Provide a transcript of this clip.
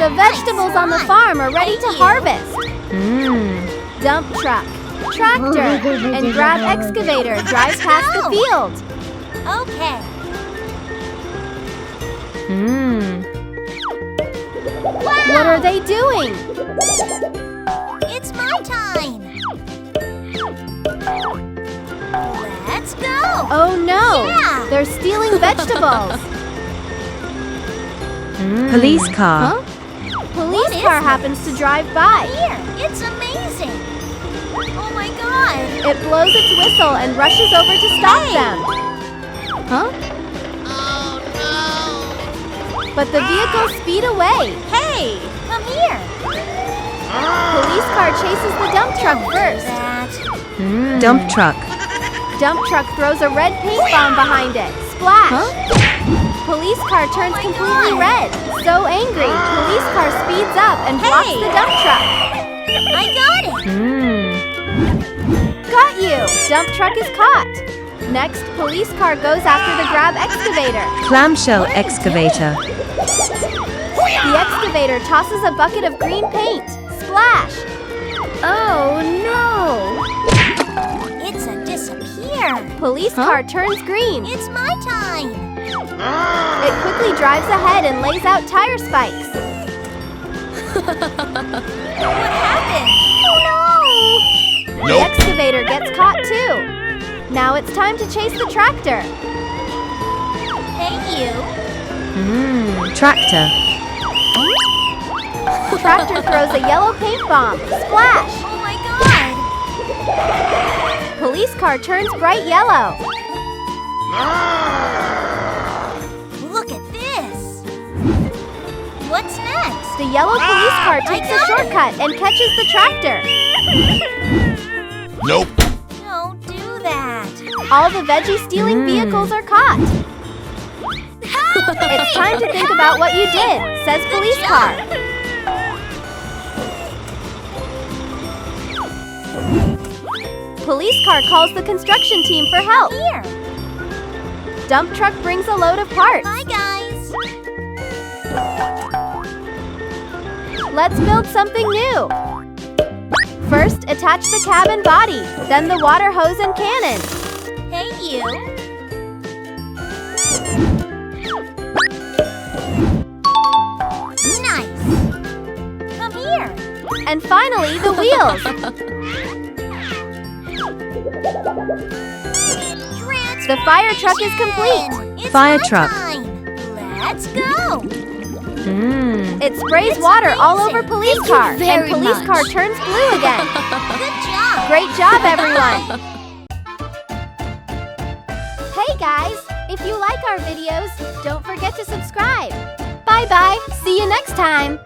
The vegetables on the farm are ready to harvest. Dump truck, tractor, and grab excavator drives past the field. Okay. What are they doing? It's my time. Let's go. Oh no! Yeah. They're stealing vegetables. Police car. Police What is car this? happens to drive by. Here, it's amazing. Oh my God. It blows its whistle and rushes over to stop them. Oh But the vehicles speed away. no. Hey, come here. Police car chases the dump truck first. That. Dump truck. Dump truck throws a red paint bomb behind it. Splash! Police car turns my completely God. red. So angry, police car speeds up and blocks Hey. the dump truck. I got it. Got you! Dump truck is caught. Next, police car goes after the grab excavator. Clamshell excavator. The excavator tosses a bucket of green paint. Splash! Oh no! It's a disappear. Police car turns green. It's my time. It quickly drives ahead and lays out tire spikes. What happened? Oh no! The excavator gets caught too. Now it's time to chase the tractor. Hey, you. Tractor. Tractor throws a yellow paint bomb. Splash! Oh my God. Police car turns bright yellow. Look at this. What's next? The yellow police car takes a got it. shortcut and catches the tractor. Nope. Don't do that. All the veggie-stealing vehicles are caught. It's time to think about what you did, says police car. Police car calls the construction team for help. Here. Dump truck brings a load of parts. Bye, guys. Let's build something new. First, attach the cab and body, then the water hose and cannon. Hey, you. Nice. Come here. And finally, the wheels. The fire truck is complete. It's Fire my truck. time. Let's go. It sprays It's water all over amazing. police Thank you car, and very police much. car turns blue again. Good job. Great job, everyone. Hey guys, if you like our videos, don't forget to subscribe. Bye-bye. See you next time.